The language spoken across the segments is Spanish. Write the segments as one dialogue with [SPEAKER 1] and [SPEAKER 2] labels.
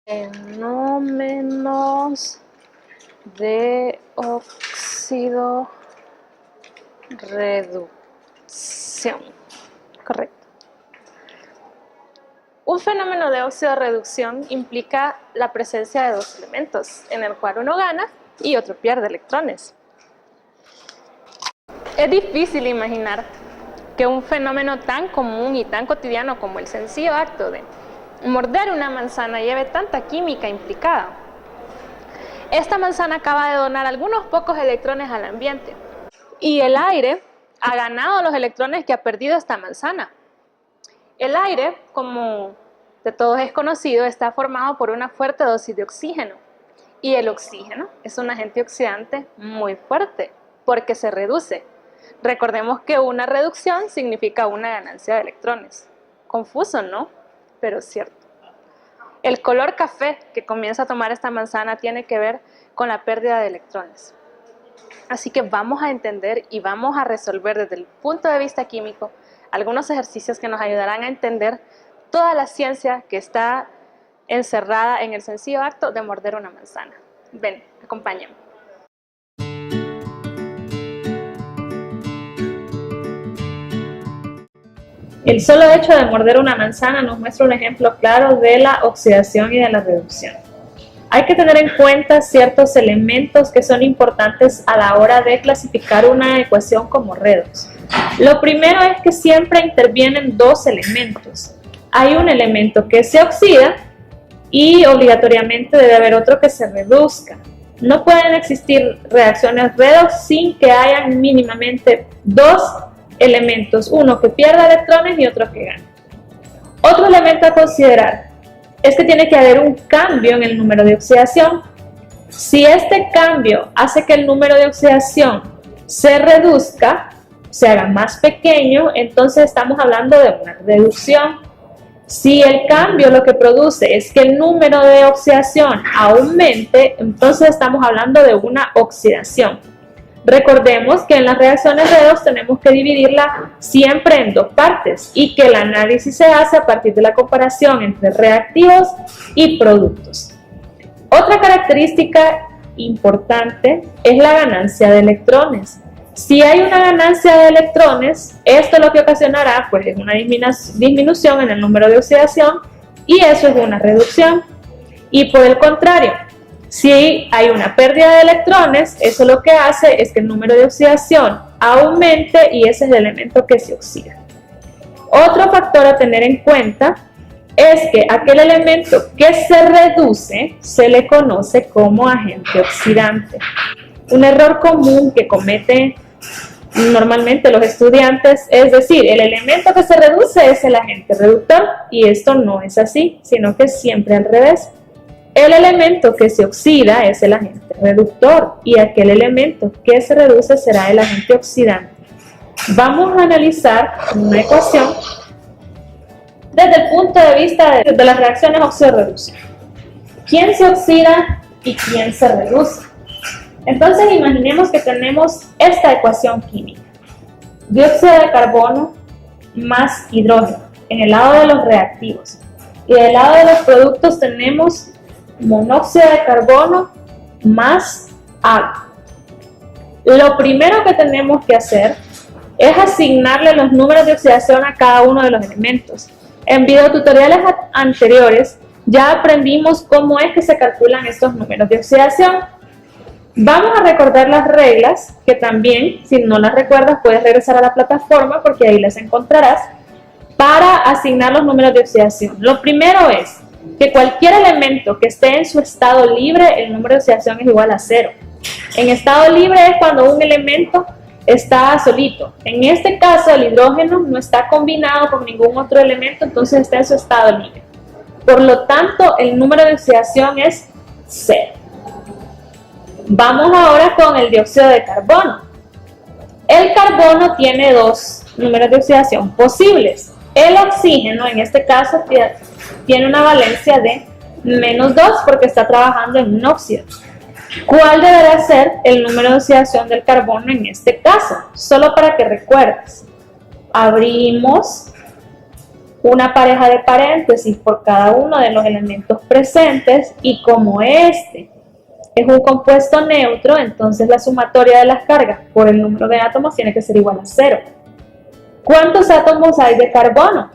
[SPEAKER 1] Fenómenos de óxido reducción. Correcto. Un fenómeno de óxido reducción implica la presencia de dos elementos, en el cual uno gana y otro pierde electrones. Es difícil imaginar que un fenómeno tan común y tan cotidiano como el sencillo acto de morder una manzana lleve tanta química implicada. Esta manzana acaba de donar algunos pocos electrones al ambiente y el aire ha ganado los electrones que ha perdido esta manzana. El aire, como de todos es conocido, está formado por una fuerte dosis de oxígeno y el oxígeno es un agente oxidante muy fuerte porque se reduce. Recordemos que una reducción significa una ganancia de electrones. Confuso, ¿no? Pero cierto. El color café que comienza a tomar esta manzana tiene que ver con la pérdida de electrones. Así que vamos a entender y vamos a resolver desde el punto de vista químico algunos ejercicios que nos ayudarán a entender toda la ciencia que está encerrada en el sencillo acto de morder una manzana. Ven, acompáñame. El solo hecho de morder una manzana nos muestra un ejemplo claro de la oxidación y de la reducción. Hay que tener en cuenta ciertos elementos que son importantes a la hora de clasificar una ecuación como redox. Lo primero es que siempre intervienen dos elementos. Hay un elemento que se oxida y obligatoriamente debe haber otro que se reduzca. No pueden existir reacciones redox sin que hayan mínimamente dos elementos, uno que pierda electrones y otro que gane. Otro elemento a considerar es que tiene que haber un cambio en el número de oxidación. Si este cambio hace que el número de oxidación se reduzca, se haga más pequeño, entonces estamos hablando de una reducción. Si el cambio lo que produce es que el número de oxidación aumente, entonces estamos hablando de una oxidación. Recordemos que en las reacciones redox tenemos que dividirla siempre en dos partes y que el análisis se hace a partir de la comparación entre reactivos y productos. Otra característica importante es la ganancia de electrones. Si hay una ganancia de electrones, esto lo que ocasionará pues, es una disminución en el número de oxidación y eso es una reducción. Y por el contrario, si hay una pérdida de electrones, eso lo que hace es que el número de oxidación aumente y ese es el elemento que se oxida. Otro factor a tener en cuenta es que aquel elemento que se reduce se le conoce como agente oxidante. Un error común que cometen normalmente los estudiantes es decir, el elemento que se reduce es el agente reductor y esto no es así, sino que es siempre al revés. El elemento que se oxida es el agente reductor y aquel elemento que se reduce será el agente oxidante. Vamos a analizar una ecuación desde el punto de vista de las reacciones óxido-reducción. ¿Quién se oxida y quién se reduce? Entonces imaginemos que tenemos esta ecuación química. Dióxido de carbono más hidrógeno en el lado de los reactivos. Y del lado de los productos tenemos monóxido de carbono más agua. Lo primero que tenemos que hacer es asignarle los números de oxidación a cada uno de los elementos. En videotutoriales anteriores ya aprendimos cómo es que se calculan estos números de oxidación. Vamos a recordar las reglas, que también, si no las recuerdas, puedes regresar a la plataforma porque ahí las encontrarás, para asignar los números de oxidación. Lo primero es que cualquier elemento que esté en su estado libre, el número de oxidación es igual a 0. En estado libre es cuando un elemento está solito. En este caso, el hidrógeno no está combinado con ningún otro elemento, entonces está en su estado libre. Por lo tanto, el número de oxidación es 0. Vamos ahora con el dióxido de carbono. El carbono tiene dos números de oxidación posibles. El oxígeno, en este caso, tiene una valencia de -2 porque está trabajando en un óxido. ¿Cuál deberá ser el número de oxidación del carbono en este caso? Solo para que recuerdes. Abrimos una pareja de paréntesis por cada uno de los elementos presentes y como este es un compuesto neutro, entonces la sumatoria de las cargas por el número de átomos tiene que ser igual a 0. ¿Cuántos átomos hay de carbono?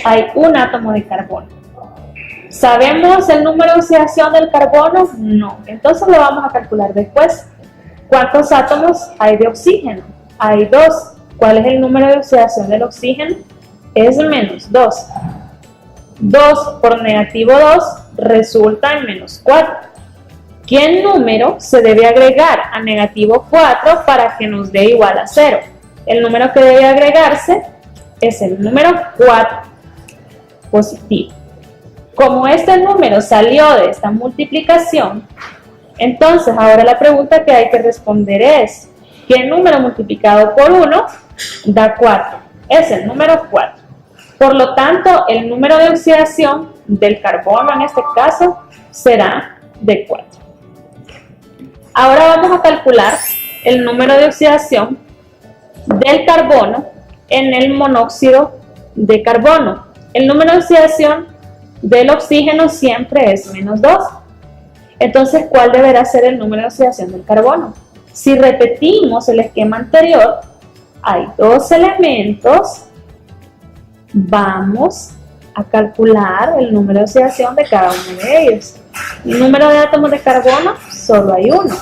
[SPEAKER 1] Hay un átomo de carbono. ¿Sabemos el número de oxidación del carbono? No. Entonces lo vamos a calcular después. ¿Cuántos átomos hay de oxígeno? Hay 2. ¿Cuál es el número de oxidación del oxígeno? Es menos 2. 2 por negativo 2 resulta en menos 4. ¿Qué número se debe agregar a negativo 4 para que nos dé igual a 0? El número que debe agregarse es el número 4 positivo. Como este número salió de esta multiplicación, entonces ahora la pregunta que hay que responder es: ¿qué número multiplicado por 1 da 4? Es el número 4. Por lo tanto, el número de oxidación del carbono en este caso será de 4. Ahora vamos a calcular el número de oxidación del carbono en el monóxido de carbono. El número de oxidación del oxígeno siempre es menos 2. Entonces, ¿cuál deberá ser el número de oxidación del carbono? Si repetimos el esquema anterior, hay 2 elementos, vamos a calcular el número de oxidación de cada uno de ellos. El número de átomos de carbono, solo hay uno.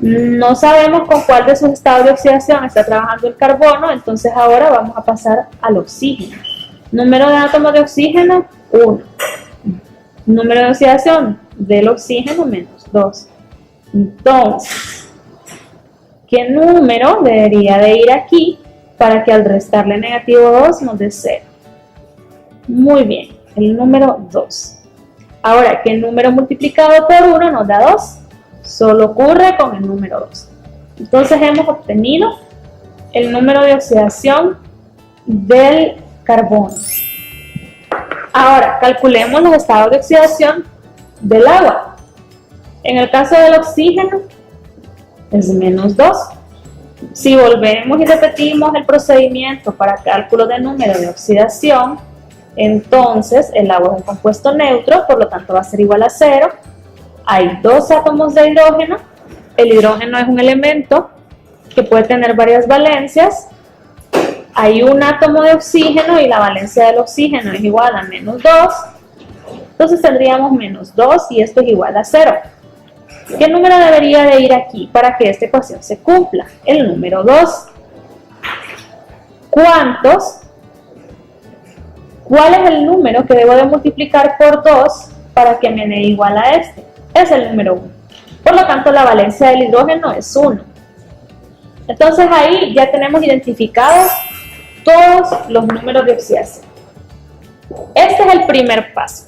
[SPEAKER 1] No sabemos con cuál de sus estados de oxidación está trabajando el carbono, entonces ahora vamos a pasar al oxígeno. Número de átomos de oxígeno, 1. Número de oxidación del oxígeno, menos 2. Entonces, ¿qué número debería de ir aquí para que al restarle negativo 2 nos dé 0? Muy bien, el número 2. Ahora, ¿qué número multiplicado por 1 nos da 2? Solo ocurre con el número 2. Entonces hemos obtenido el número de oxidación del carbono. Ahora, calculemos los estados de oxidación del agua. En el caso del oxígeno, es menos 2. Si volvemos y repetimos el procedimiento para cálculo del número de oxidación, entonces el agua es un compuesto neutro, por lo tanto va a ser igual a 0. Hay 2 átomos de hidrógeno. El hidrógeno es un elemento que puede tener varias valencias. Hay un átomo de oxígeno y la valencia del oxígeno es igual a menos 2. Entonces tendríamos menos 2 y esto es igual a 0. ¿Qué número debería de ir aquí para que esta ecuación se cumpla? El número 2. ¿Cuál es el número que debo de multiplicar por 2 para que me dé igual a este? Es el número 1. Por lo tanto, la valencia del hidrógeno es 1. Entonces ahí ya tenemos identificados todos los números de oxidación. Este es el primer paso.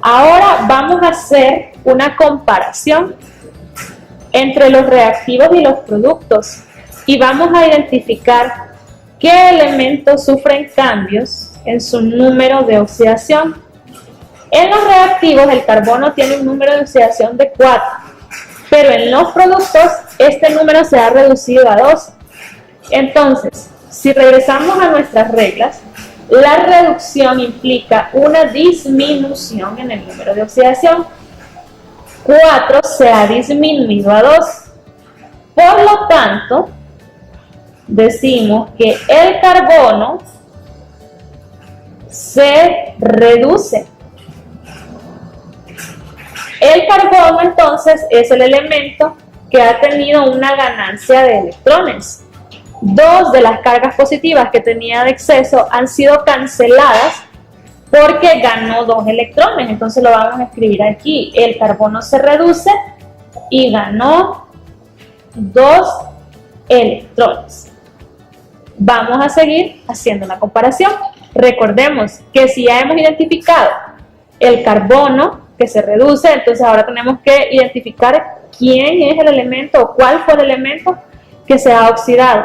[SPEAKER 1] Ahora vamos a hacer una comparación entre los reactivos y los productos y vamos a identificar qué elementos sufren cambios en su número de oxidación. En los reactivos el carbono tiene un número de oxidación de 4, pero en los productos este número se ha reducido a 2. Entonces, si regresamos a nuestras reglas, la reducción implica una disminución en el número de oxidación. 4 se ha disminuido a 2. Por lo tanto, decimos que el carbono se reduce. El carbono entonces es el elemento que ha tenido una ganancia de electrones. 2 de las cargas positivas que tenía de exceso han sido canceladas porque ganó 2 electrones. Entonces lo vamos a escribir aquí. El carbono se reduce y ganó 2 electrones. Vamos a seguir haciendo la comparación. Recordemos que si ya hemos identificado el carbono que se reduce, entonces ahora tenemos que identificar quién es el elemento o cuál fue el elemento que se ha oxidado.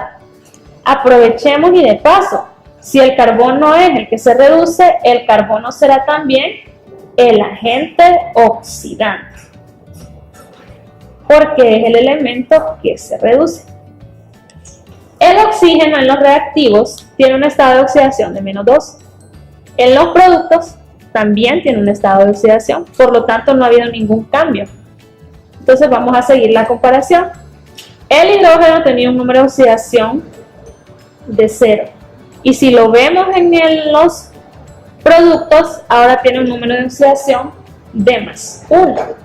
[SPEAKER 1] Aprovechemos y de paso, si el carbono es el que se reduce, el carbono será también el agente oxidante. porque es el elemento que se reduce. El oxígeno en los reactivos tiene un estado de oxidación de -2. En los productos también tiene un estado de oxidación, por lo tanto no ha habido ningún cambio. Entonces vamos a seguir la comparación. El hidrógeno tenía un número de oxidación de 0. Y si lo vemos en los productos, ahora tiene un número de oxidación de +1.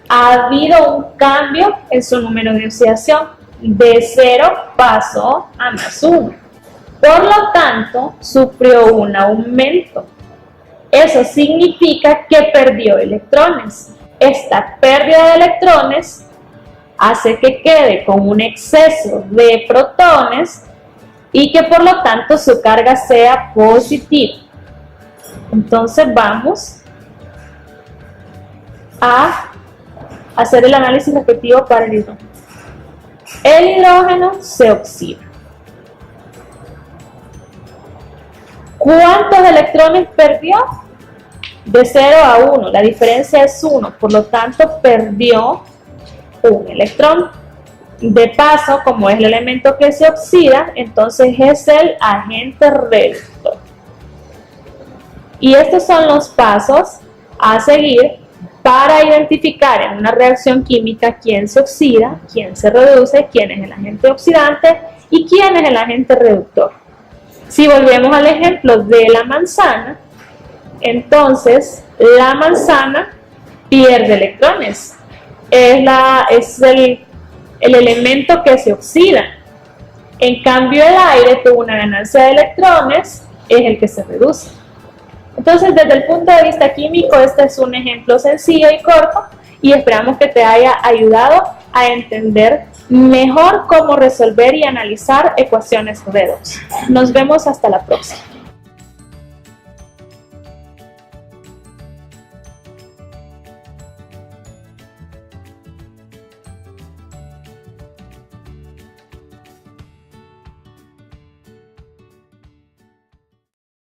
[SPEAKER 1] Ha habido un cambio en su número de oxidación. De 0 pasó a +1. Por lo tanto, sufrió un aumento. Eso significa que perdió electrones. Esta pérdida de electrones hace que quede con un exceso de protones y que por lo tanto su carga sea positiva. Entonces vamos a hacer el análisis respectivo para el hidrógeno. El hidrógeno se oxida. ¿Cuántos electrones perdió? De 0 a 1, la diferencia es 1, por lo tanto perdió un electrón. De paso, como es el elemento que se oxida, entonces es el agente reductor. Y estos son los pasos a seguir para identificar en una reacción química quién se oxida, quién se reduce, quién es el agente oxidante y quién es el agente reductor. Si volvemos al ejemplo de la manzana, entonces la manzana pierde electrones. Es el elemento que se oxida. En cambio, el aire tuvo una ganancia de electrones, es el que se reduce. Entonces, desde el punto de vista químico, este es un ejemplo sencillo y corto y esperamos que te haya ayudado a entender mejor cómo resolver y analizar ecuaciones redox. Nos vemos hasta la próxima.